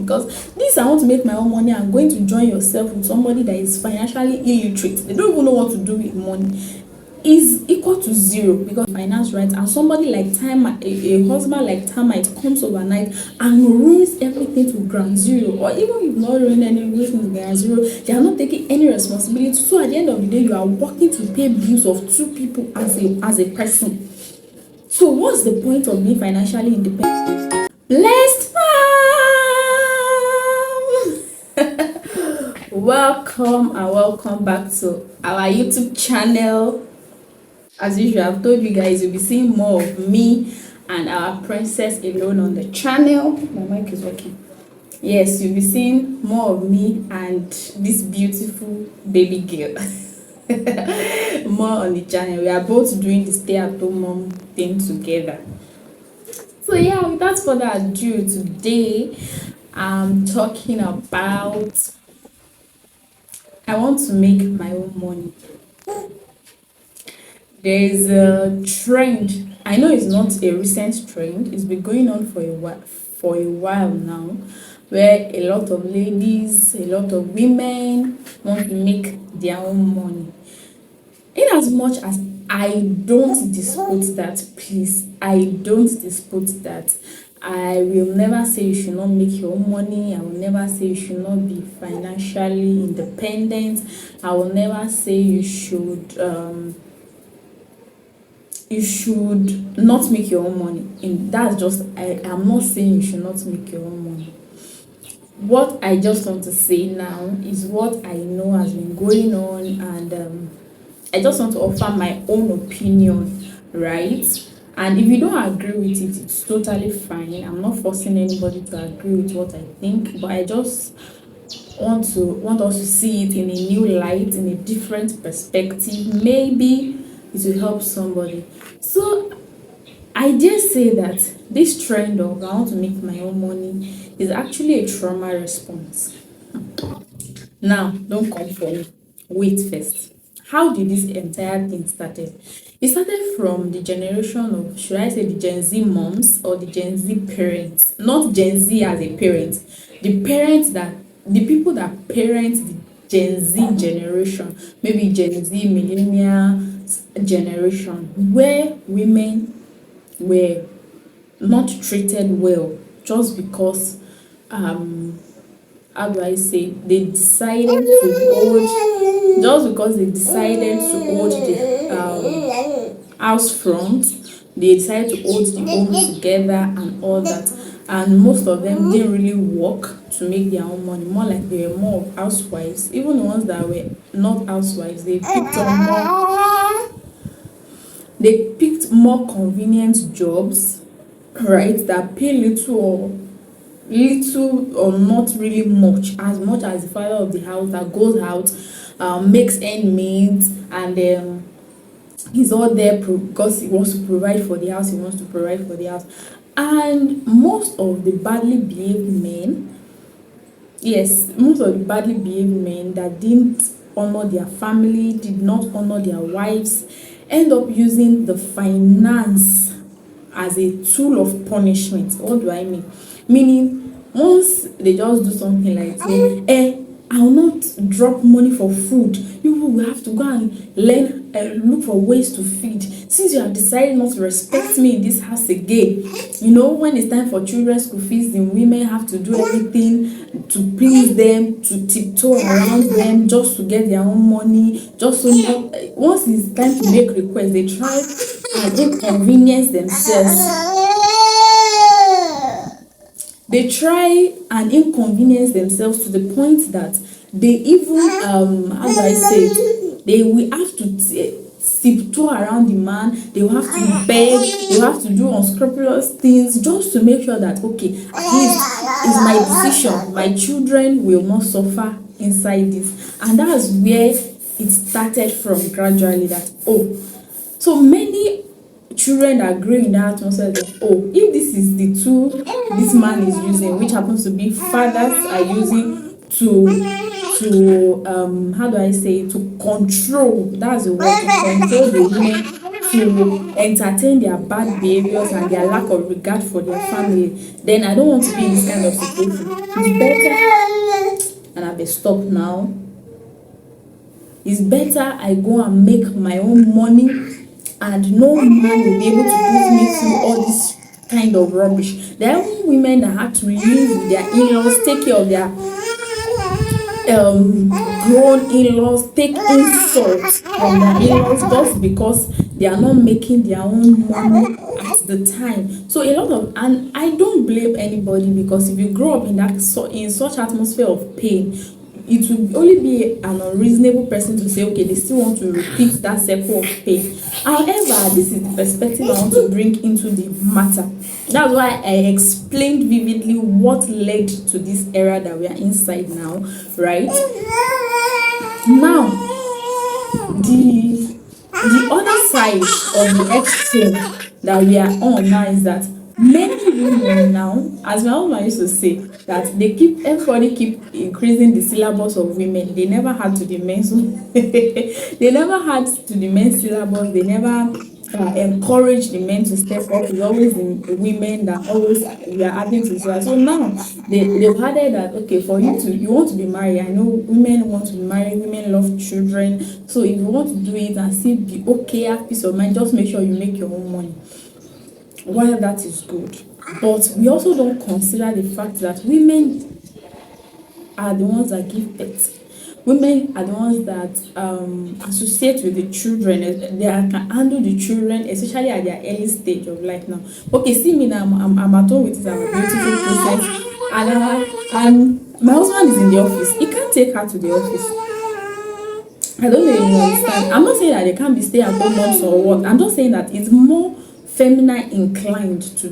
because this I want to make my own money, I'm going to join yourself with somebody that is financially illiterate. They don't even know what to do with money, is equal to zero, because finance right. And somebody like termite, a husband like termite comes overnight and ruins everything to ground zero, or even if not ruin everything to ground zero, they are not taking any responsibility. So at the end of the day, you are working to pay bills of two people as a person. So what's the point of being financially independent? Blessed fam! Welcome and welcome back to our YouTube channel. As usual, I've told you guys you'll be seeing more of me and our princess alone on the channel. My mic is working. Yes, you'll be seeing more of me and this beautiful baby girl more on the channel. We are both doing the stay-at-home mom thing together. So yeah, without further ado, today I'm talking about I want to make my own money. There is a trend. I know it's not a recent trend. It's been going on for a while now, where a lot of ladies, a lot of women want to make their own money. In as much as I don't dispute that, please, I don't dispute that. I will never say you should not make your own money. I will never say you should not be financially independent. I will never say you should not make your own money. And that's just, I am not saying you should not make your own money. What I just want to say now is what I know has been going on, and I just want to offer my own opinion, right? And if you don't agree with it, it's totally fine. I'm not forcing anybody to agree with what I think, but I just want us to see it in a new light, in a different perspective. Maybe it will help somebody. So I dare say that this trend of I want to make my own money is actually a trauma response. Now, don't come for me. Wait first. How did this entire thing started? It started from the generation of, should I say, the Gen Z moms or the Gen Z parents? Not Gen Z as a parent. The people that parent the Gen Z generation, maybe Gen Z millennial generation, where women were not treated well just because how do I say, they decided to hold, just because they decided to hold the house front, they decided to hold the home together and all that. And most of them didn't really work to make their own money, more like they were more of housewives. Even the ones that were not housewives, they picked more convenient jobs, right, that pay little or not really much as the father of the house that goes out, makes ends meet, and he's all there because he wants to provide for the house. And most of the badly behaved men that didn't honor their family, did not honor their wives, end up using the finance as a tool of punishment. What do I mean? Meaning, once they just do something like say, I will not drop money for food. You will have to go and learn, look for ways to feed. Since you have decided not to respect me in this house again, when it's time for children's school fees, the women have to do everything to please them, to tiptoe around them just to get their own money. Just so once it's time to make requests, they try and inconvenience themselves. They try and inconvenience themselves to the point that they even, they will have to tiptoe around the man. They will have to beg, they will have to do unscrupulous things just to make sure that, okay, at least it's my decision. My children will not suffer inside this. And that's where it started from gradually, that, so many children are growing in that atmosphere that, if this is the tool this man is using, which happens to be fathers are using to to control, that's the word, to control the women, to entertain their bad behaviors and their lack of regard for their family, then I don't want to be in this kind of situation. It's better, and I'll be stopped now. It's better I go and make my own money, and no man will be able to put me through all this kind of rubbish. There are women that had to live with their in-laws, take care of their grown in-laws, take insults from their in-laws just because they are not making their own money at the time. So a lot of, and I don't blame anybody, because if you grow up in that in such atmosphere of pain, it will only be an unreasonable person to say, okay, they still want to repeat that cycle of pain. However, this is the perspective I want to bring into the matter. That's why I explained vividly what led to this era that we are inside now, right? Now, the other side of the extreme that we are on now is that many women now, as my mama used to say, that everybody keep increasing the syllabus of women. They never had to the men's they never had to the men's syllabus. They never encourage the men to step up. It's always the women that always we are adding to it. So now they've added that, okay, for you want to be married. I know women want to be married, women love children. So if you want to do it and still be okay, have peace of mind, just make sure you make your own money. While that is good, but we also don't consider the fact that women are the ones that give birth. Women are the ones that associate with the children. They can handle the children, especially at their early stage of life now. Okay, see me now, I'm at home with this beautiful process, and my husband is in the office. He can't take her to the office. I don't know if you understand. I'm not saying that they can't be stay-at-home moms or what. I'm just saying that it's more feminine inclined to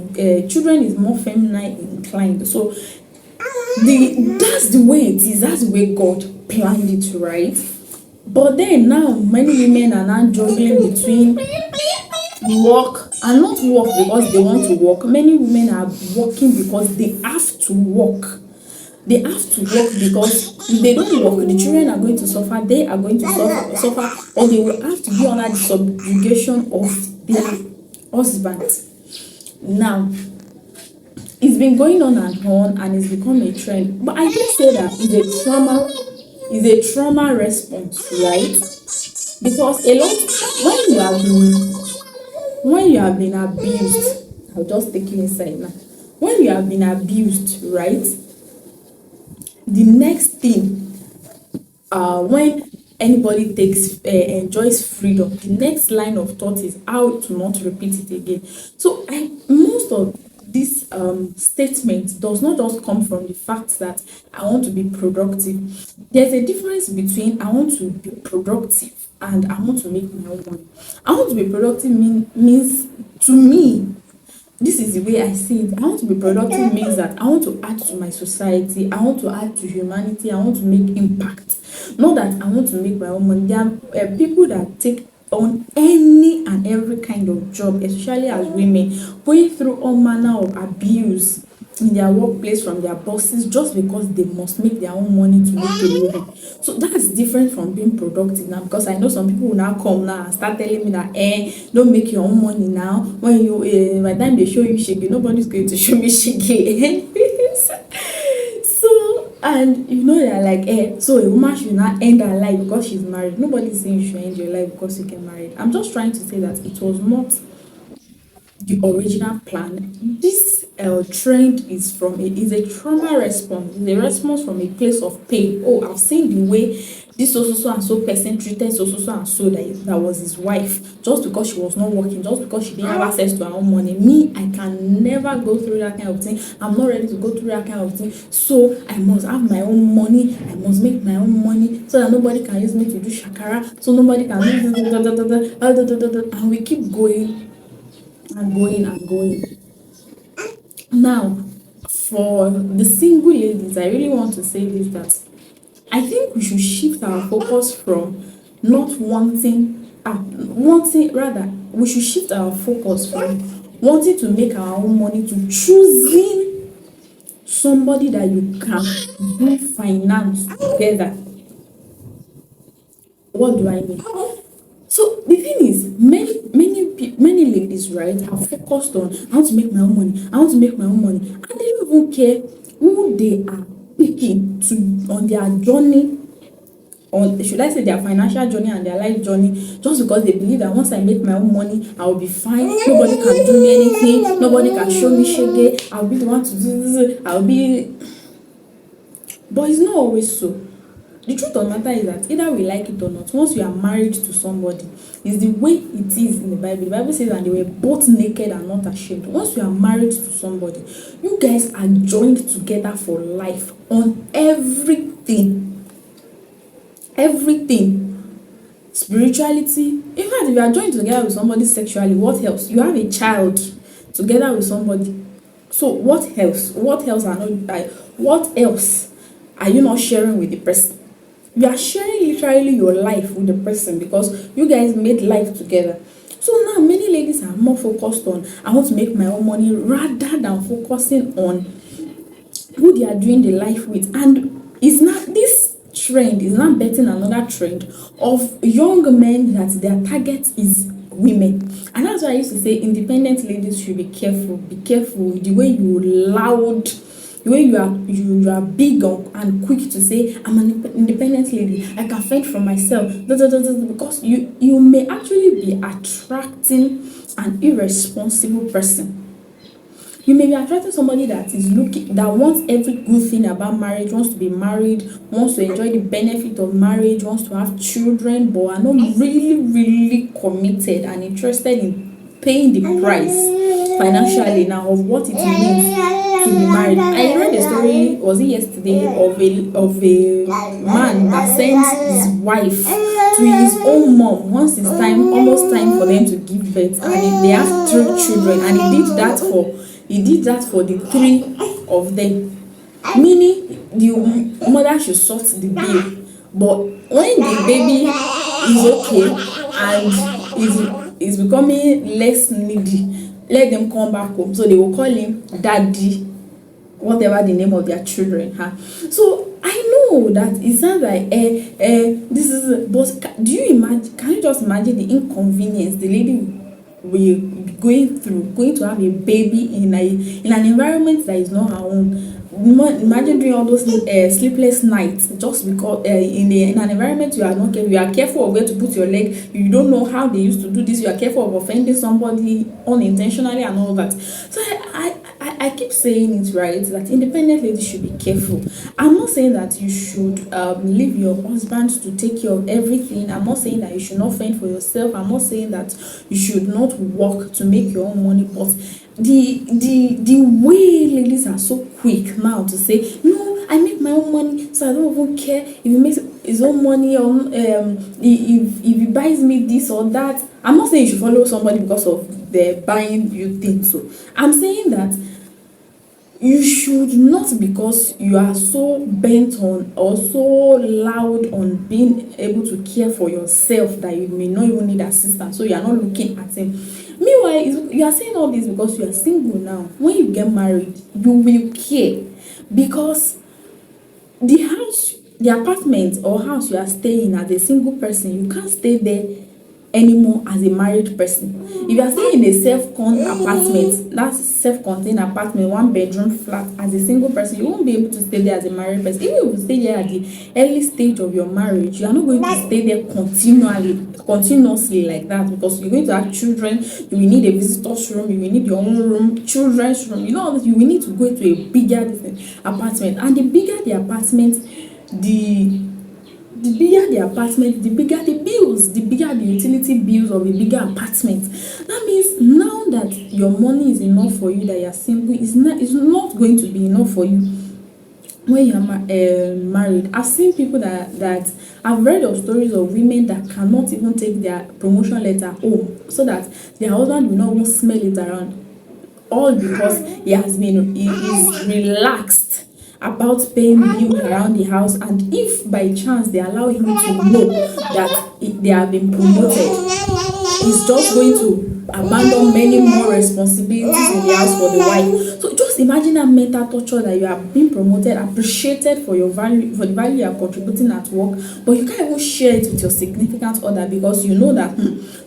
children is more feminine inclined. So that's the way it is. That's the way God planned it, right? But then now many women are now juggling between work and not work because they want to work. Many women are working because they have to work. They have to work because if they don't work, the children are going to suffer. They are going to suffer, or they will have to be under the subjugation of their husband. Now, it's been going on and it's become a trend. But I just say that it's a trauma response, right? Because a lot when you have been abused, I'll just take you inside now. When you have been abused, right? The next thing, when anybody enjoys freedom, the next line of thought is how to not repeat it again. So most of this statement does not just come from the fact that I want to be productive. There's a difference between I want to be productive and I want to make my own money. I want to be productive means to me, this is the way I see it. I want to be productive means that I want to add to my society, I want to add to humanity, I want to make impact. Not that I want to make my own money. There are people that take on any and every kind of job, especially as women, going through all manner of abuse in their workplace from their bosses just because they must make their own money to make a living. So that's different from being productive now, because I know some people will now come now and start telling me that don't make your own money now. When you by the time they show you shiggy, nobody's going to show me shiggy. So, and you know, they're like, so a woman should not end her life because she's married. Nobody's saying you should end your life because you get married. I'm just trying to say that it was not the original plan. This trend is a trauma response. It's a response from a place of pain. Oh, I've seen the way this so and so person treated so and so that was his wife, just because she was not working, just because she didn't have access to her own money. Me, I can never go through that kind of thing. I'm not ready to go through that kind of thing. So I must have my own money. I must make my own money so that nobody can use me to do shakara. So nobody can and we keep going and going. Now, for the single ladies, I really want to say this, that I think we should shift our focus from we should shift our focus from wanting to make our own money to choosing somebody that you can do finance together. What do I mean? So the thing is, many ladies, right, are focused on how to make my own money. I want to make my own money, and they don't even care who they are picking to on their journey, or should I say their financial journey and their life journey, just because they believe that once I make my own money, I will be fine. Nobody can do me anything. Nobody can show me shege. I'll be the one to do this. I'll be. But it's not always so. The truth of the matter is that either we like it or not, once you are married to somebody, is the way it is in the Bible. The Bible says that they were both naked and not ashamed. Once you are married to somebody, you guys are joined together for life on everything. Everything. Spirituality. In fact, if you are joined together with somebody sexually, what else? You have a child together with somebody. So what else? What else are you not sharing with the person? You are sharing literally your life with the person because you guys made life together. So now many ladies are more focused on I want to make my own money rather than focusing on who they are doing the life with. And is not this trend is not betting another trend of young men that their target is women. And that's why I used to say independent ladies should be careful with the way you loud, the way you are big and quick to say I'm an independent lady, I can fend for myself, because you may actually be attracting an irresponsible person. You may be attracting somebody that wants every good thing about marriage, wants to be married, wants to enjoy the benefit of marriage, wants to have children, but are not really committed and interested in paying the price financially now of what it means to be married. I read a story, was it yesterday, of a man that sent his wife to his own mom once it's almost time for them to give birth, and they have 3 children, and he did that for the 3 of them, meaning the mother should sort the bill. But when the baby is okay and is becoming less needy, let them come back home. So they will call him daddy, whatever the name of their children. So I know that it sounds like this is, but do you imagine? Can you just imagine the inconvenience the lady will be going to have a baby in an environment that is not her own? Imagine doing all those sleepless nights just because in an environment you are not careful. You are careful of where to put your leg. You don't know how they used to do this. You are careful of offending somebody unintentionally and all that. So I keep saying it, right, that independent ladies should be careful. I'm not saying that you should leave your husband to take care of everything. I'm not saying that you should not fend for yourself. I'm not saying that you should not work to make your own money, but the way ladies are so quick now to say, no, I make my own money, so I don't even care if he makes his own money, or if he buys me this or that. I'm not saying you should follow somebody because of their buying you things. So I'm saying that you should not, because you are so bent on or so loud on being able to care for yourself, that you may not even need assistance, so you are not looking at him. Meanwhile, you are saying all this because you are single now. When you get married, you will care, because the apartment or house you are staying as a single person, you can't stay there anymore as a married person. If you are staying in a self-contained apartment, 1-bedroom flat, as a single person, you won't be able to stay there as a married person. Even if you stay there at the early stage of your marriage, you are not going to stay there continuously like that, because you're going to have children. You will need a visitor's room, you will need your own room, children's room, you will need to go to a bigger apartment. And the bigger the apartment, the bigger the bills, the bigger the utility bills of a bigger apartment. That means now that your money is enough for you, that you are single, it's not going to be enough for you when you are married. I've seen people that I've read of stories of women that cannot even take their promotion letter home, so that their husband will not even smell it around, all because he is relaxed about paying bills around the house. And if by chance they allow him to know that they have been promoted, he's just going to abandon many more responsibilities in the house for the wife. So just just imagine that mental torture, that you are being promoted, appreciated for your value, for the value you are contributing at work, but you can't even share it with your significant other, because you know that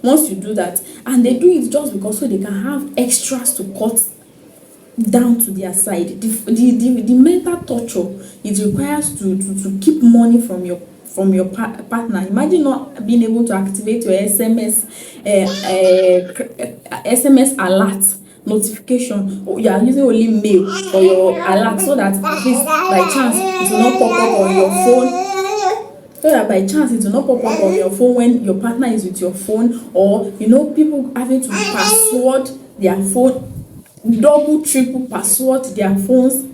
once you do that, and they do it just because so they can have extras to cut down to their side. The mental torture it requires to keep money from your partner. Imagine not being able to activate your SMS alert notification. You are using only mail for your alert, so that at least by chance it will not pop up on your phone, so that by chance it will not pop up on your phone when your partner is with your phone. Or people having to password their phone, double triple password their phones.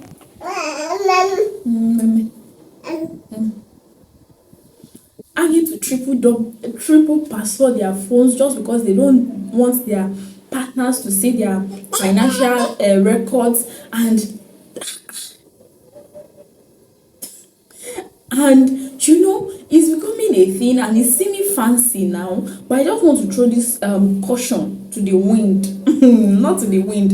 Having to triple password their phones just because they don't want their partners to see their financial records. And it's becoming a thing, and it's seeming fancy now. But I just want to throw this caution to the wind. Not to the wind.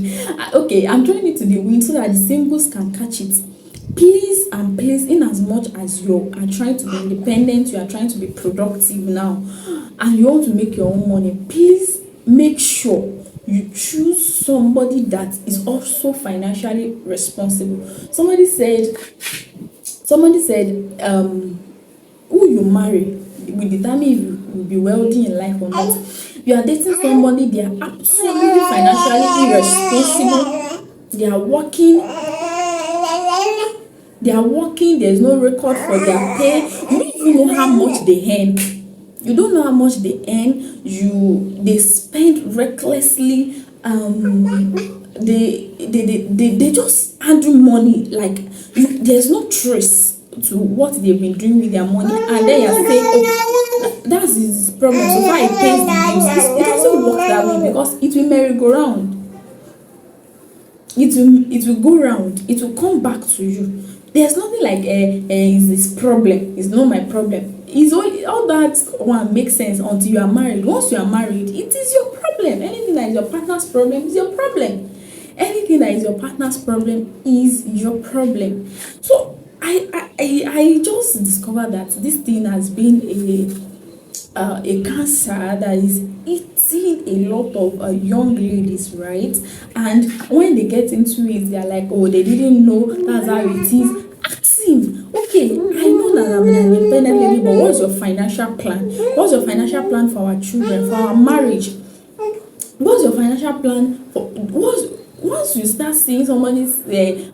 Okay, I'm throwing it to the wind so that the symbols can catch it. Please and please, in as much as you are trying to be independent, you are trying to be productive now, and you want to make your own money, please make sure you choose somebody that is also financially responsible. Somebody said who you marry will determine if you will be wealthy in life or not. You are dating somebody, they are absolutely financially irresponsible. They are working, there's no record for their pay. You don't even know how much they earn. You don't know how much they earn. They spend recklessly. They just handle money like there's no trace to what they've been doing with their money, and then you're saying, oh, that's his problem, so far he pays the bills. It doesn't work that way, because it will merry-go-round. It will go round. It will come back to you. There's nothing like is this problem, it's not my problem. It's all that one makes sense until you are married. Once you are married, it is your problem. Anything that is your partner's problem is your problem. Anything that is your partner's problem is your problem. So I just discovered that this thing has been a cancer that is eating a lot of young ladies, right? And when they get into it, they're like, oh, they didn't know that's how it is. Ask him, okay, I know that I'm an independent lady, but what's your financial plan? What's your financial plan for our children, for our marriage? What's your financial plan for once you start seeing somebody's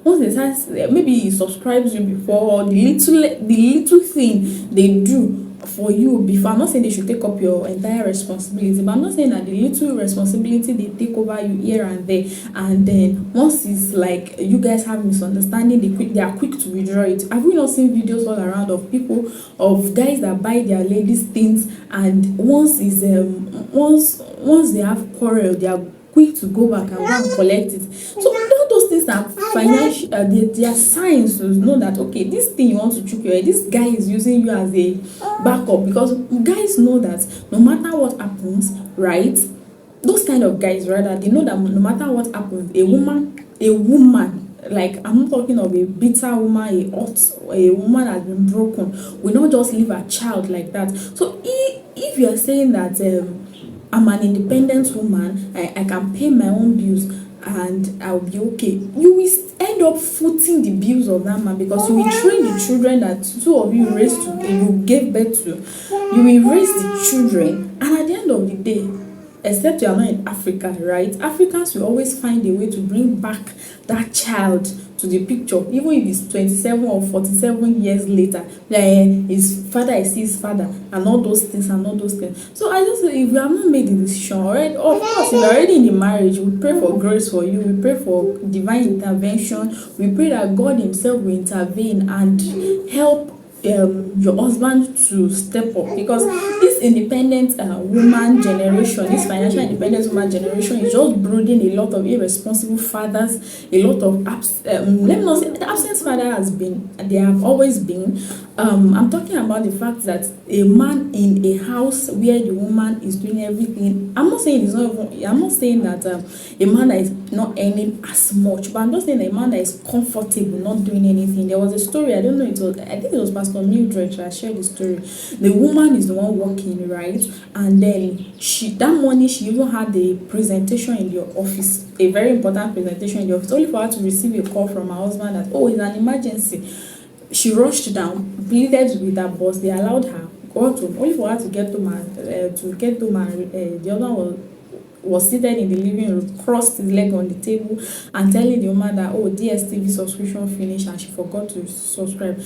once they start maybe he subscribes you before, or the little thing they do for you before. I'm not saying they should take up your entire responsibility, but I'm not saying that the little responsibility they take over you here and there, and then once it's like you guys have misunderstanding, they are quick to withdraw it. Have we not seen videos all around of people, of guys that buy their ladies things, and once they have quarrel, they are quick to go back and go and collect it. So all those things are financial. They are signs to know that, okay, this thing you want to choke your head, this guy is using you as a backup, because guys know that no matter what happens, right? Those kind of guys, rather, they know that no matter what happens, a woman, like I'm not talking of a bitter woman, a woman has been broken, will not just leave a child like that. So if you are saying that I'm an independent woman, I can pay my own bills and I'll be okay, you will end up footing the bills of that man, because you will train the children that two of you you gave birth to. You will raise the children, and at the end of the day, except you are not in Africa, right? Africans will always find a way to bring back that child to the picture, even if it's 27 or 47 years later. His father is his father, and all those things. So I just say, if you have not made the decision already, of course, if you're already in the marriage, we pray for grace for you. We pray for divine intervention. We pray that God Himself will intervene and help your husband to step up, because this independent woman generation, this financial independent woman generation, is just brooding a lot of irresponsible fathers, a lot of let me not say the absent father has been, they have always been. I'm talking about the fact that a man in a house where the woman is doing everything. I'm not saying that a man that is not earning as much. But I'm just saying a man that is comfortable, not doing anything. There was a story, I don't know, I think it was Pastor Mildred that shared the story. The woman is the one working, right? And then that morning she even had a presentation in the office, a very important presentation in the office, only for her to receive a call from her husband that, oh, it's an emergency. She rushed down, pleaded with her boss, they allowed her, got home, only for her to get home and the other was seated in the living room, crossed his leg on the table and telling the woman that, oh, DSTV subscription finished and she forgot to subscribe.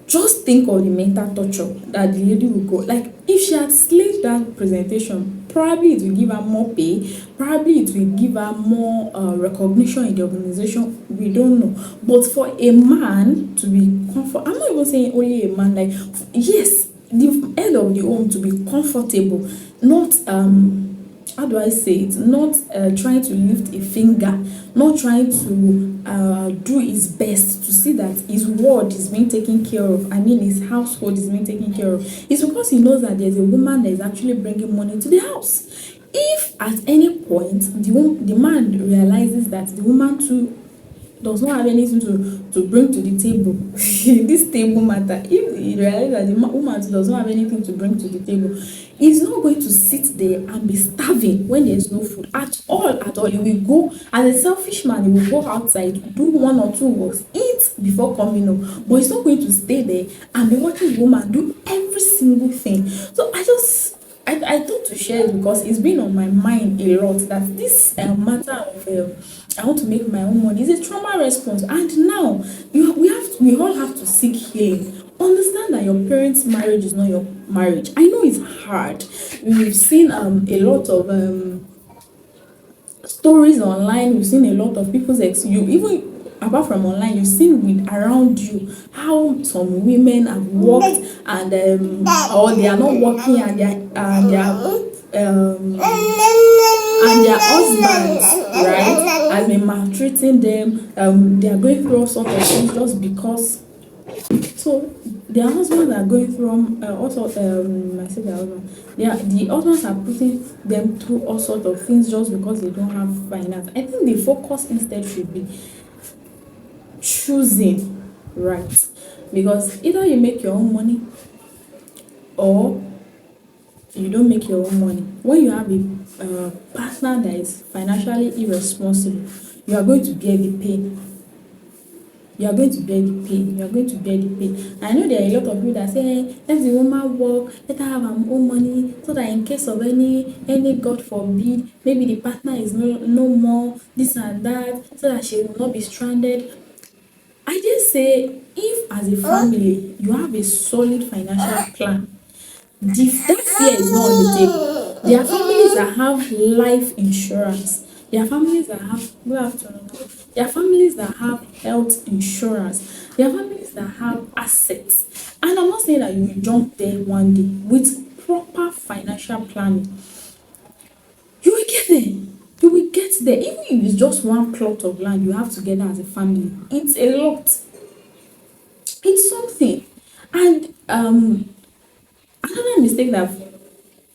Just think of the mental torture that the lady will go. Like, if she had slayed that presentation, probably it will give her more pay, probably it will give her more recognition in the organization. We don't know. But for a man to be I'm not even saying only a man, like, yes, the head of the home to be comfortable, not how do I say it? Not trying to lift a finger, not trying to do his best to see that his ward is being taken care of. I mean, his household is being taken care of. It's because he knows that there's a woman that is actually bringing money to the house. If at any point the man realizes that the woman too does not have anything to bring to the table, this table matter, if he realizes that the woman does not have anything to bring to the table, he's not going to sit there and be starving when there's no food at all. He will go, as a selfish man, he will go outside, do 1 or 2 works, eat before coming home, but he's not going to stay there and be watching the woman do every single thing. So I thought to share it because it's been on my mind a lot that this matter of I want to make my own money is a trauma response, and now we all have to seek healing. Understand that your parents' marriage is not your marriage. I know it's hard. We've seen a lot of stories online. We've seen a lot of people's even apart from online, you've seen with around you how some women have worked and or they are not working and their husbands, right, have been maltreating them. They are going through all sorts of things just because. So their husbands are going through also I say their husband. The husbands are putting them through all sorts of things just because they don't have finance. I think the focus instead should be choosing right, because either you make your own money or you don't make your own money. When you have a partner that is financially irresponsible, you are going to bear the pain. You are going to bear the pain. I know there are a lot of people that say, hey, let the woman work, let her have her own money, so that in case of any God forbid, maybe the partner is no more, this and that, so that she will not be stranded. I just say, if as a family you have a solid financial plan, that fear is not on the table. There are families that have life insurance. There are families that have There are families that have health insurance. There are families that have assets. And I'm not saying that you will jump there one day. With proper financial planning, you will get there. You will get there. Even if it's just one plot of land you have together as a family, it's a lot. It's something. And another mistake that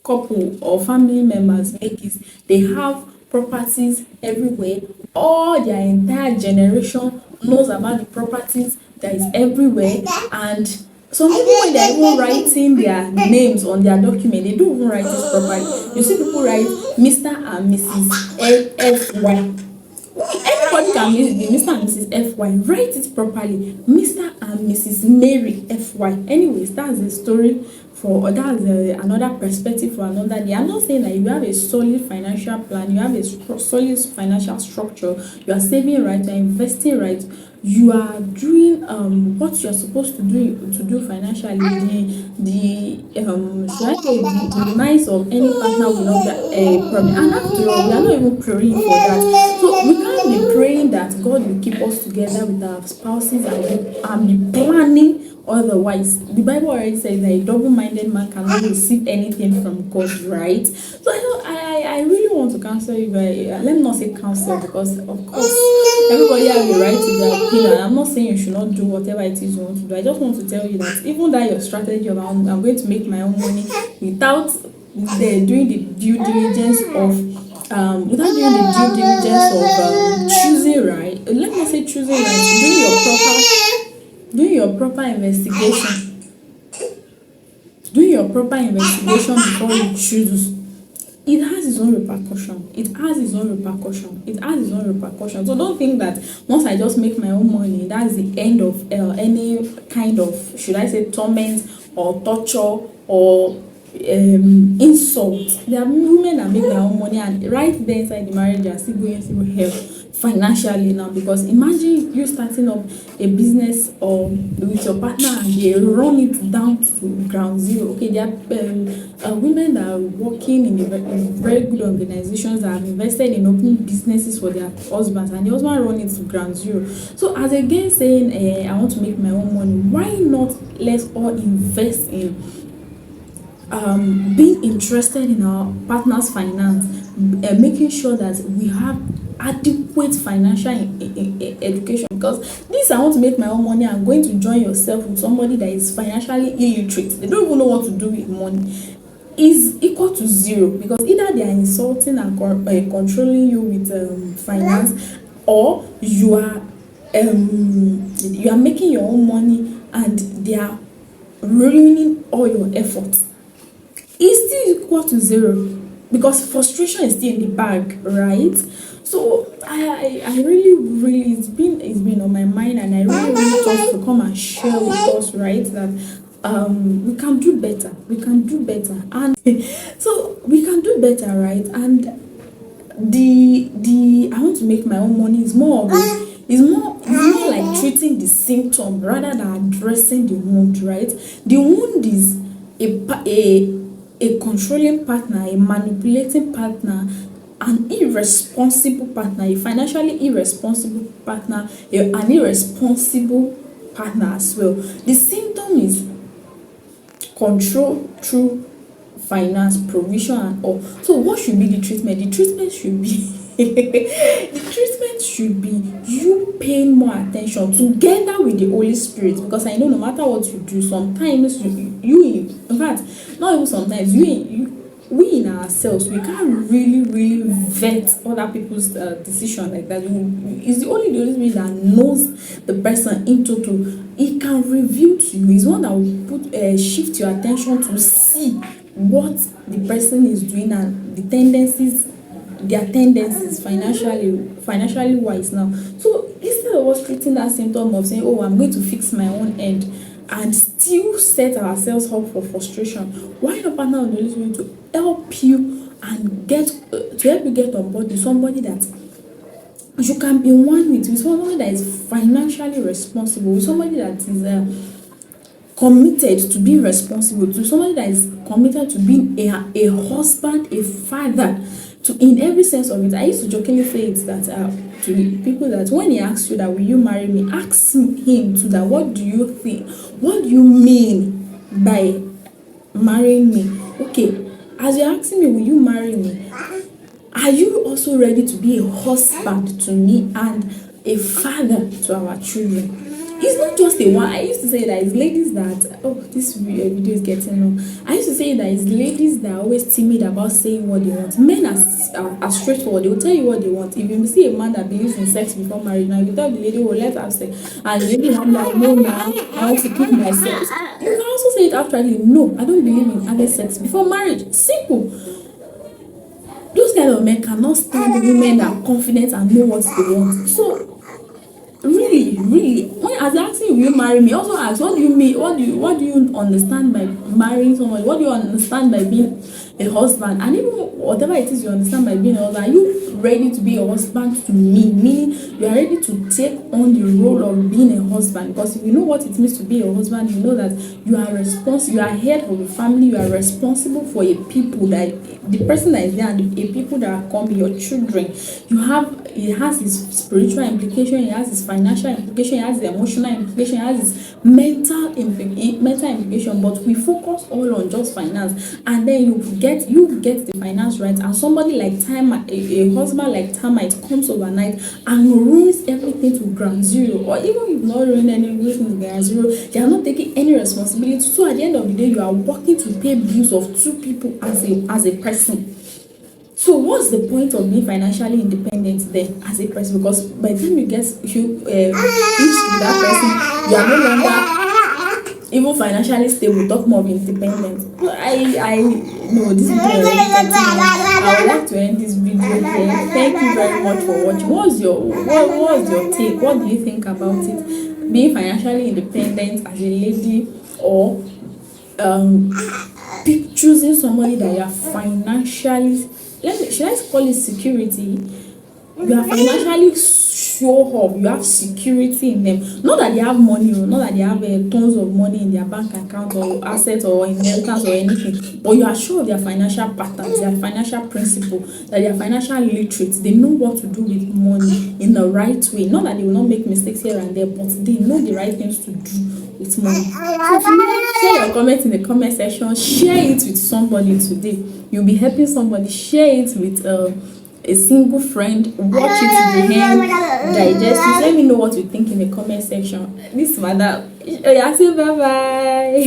couple or family members make is they have properties everywhere. All their entire generation knows about the properties that is everywhere, and some people, when they're even writing their names on their document, they don't even write this properly. You see people write Mr. and Mrs. F.Y. Everybody can be Mr. and Mrs. F.Y. Write it properly. Mr. and Mrs. Mary F.Y. Anyways, that's a story for that's another perspective for another day. I'm not saying that you have a solid financial plan, you have a solid financial structure, you are saving right, you are investing right, you are doing what you are supposed to do financially. The demise of any partner will not be a problem. And after all, we are not even praying for that. So we can't be praying that God will keep us together with our spouses and be planning otherwise. The Bible already says that a double-minded man cannot receive anything from God, right? So I really want to counsel you, but let me not say counsel, because of course everybody has the right to their opinion. I'm not saying you should not do whatever it is you want to do. I just want to tell you that even that your strategy of I'm going to make my own money without doing the due diligence of without doing the due diligence of choosing right, let me say choosing right, doing your proper investigation, before you choose, it has its own repercussion. So don't think that once I just make my own money, that's the end of any kind of, should I say, torment or torture or insult. There are women that make their own money, and right there inside the marriage, they are still going through hell financially now. Because imagine you starting up a business or with your partner and they run it down to ground zero. Okay, there are women that are working in very good organizations that have invested in opening businesses for their husbands, and the husband run it to ground zero. So as again saying, I want to make my own money, why not let's all invest in being interested in our partner's finance, making sure that we have adequate financial education. Because this, I want to make my own money, I'm going to join yourself with somebody that is financially illiterate, they don't even know what to do with money, is equal to zero. Because either they are insulting and controlling you with finance, or you are making your own money and they are ruining all your efforts. Is still equal to zero, because frustration is still in the bag, right? So I really it's been on my mind, and I really thought to come and share with us, right, that we can do better, and so we can do better, right? And the I want to make my own money is more like treating the symptom rather than addressing the wound, right? The wound is a controlling partner, a manipulating partner, an irresponsible partner, a financially irresponsible partner, an irresponsible partner as well. The symptom is control through finance, provision, and all. So what should be the treatment? The treatment should be you paying more attention together with the Holy Spirit. Because I know no matter what you do, sometimes you in fact, not even sometimes, we in ourselves, we can't really vet other people's decision like that. It's the Holy Spirit that knows the person in total. It can reveal to you. It's one that will shift your attention to see what the person is doing and their tendencies financially wise now. So instead of us treating that symptom of saying, oh, I'm going to fix my own end, and still set ourselves up for frustration, why not partner with the Holy Spirit to help you and help you get on board with somebody that you can be one with somebody that is financially responsible, with somebody that is committed to being responsible, to somebody that is committed to being a husband, a father, in every sense of it. I used to jokingly say it that to people, that when he asks you that will you marry me, ask him to that, what do you think, what do you mean by marrying me? Okay, as you're asking me will you marry me, are you also ready to be a husband to me and a father to our children? It's not just a one. I used to say that it's ladies that, this video is getting long. I used to say that it's ladies that are always timid about saying what they want. Men are straightforward. They will tell you what they want. If you see a man that believes in sex before marriage, now you tell the lady, well, let's have sex, and the lady will be like, no, now I want to keep myself. You can also say it actually, no, I don't believe in having sex before marriage. Simple. Those kind of men cannot stand women that are confident and know what they want. So really, when as asking will you marry me, also ask what do you mean, what do you understand by marrying someone, what do you understand by being a husband, and even whatever it is you understand by being a husband, are you ready to be a husband to me, meaning you are ready to take on the role of being a husband? Because if you know what it means to be a husband, you know that you are head of the family, you are responsible for a people, that the person that is there and a people that are coming, your children. It has its spiritual implication, it has its financial implication, it has its emotional implication, it has its mental implication. But we focus all on just finance, and then you get the finance right, and somebody like a husband like termite comes overnight and ruins everything to ground zero. Or even if not ruin anything to ground zero, they are not taking any responsibility. So at the end of the day, you are working to pay bills of two people as a person. So what's the point of being financially independent then as a person? Because by the time you get you reach to that person, you are no longer even financially stable. Talk more of independent. I know this video already 30 minutes. I would like to end this video here. Thank you very much for watching. What's your take? What do you think about it? Being financially independent as a lady, or choosing somebody that you are financially, should I call it security? You are financially sure of, you have security in them. Not that they have money, or not that they have tons of money in their bank account or assets or inheritance or anything, but you are sure of their financial patterns, their financial principle, that they are financial literate. They know what to do with money in the right way. Not that they will not make mistakes here and there, but they know the right things to do with money. So if you share your comment in the comment section, share it with somebody today. You'll be helping somebody. Share it with a single friend. Watch it to the end, digest it. Let me know what you think in the comment section. This madam, I say bye bye.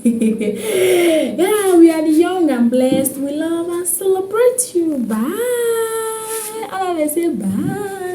Yeah, we are the young and blessed. We love and celebrate you. Bye. I say bye.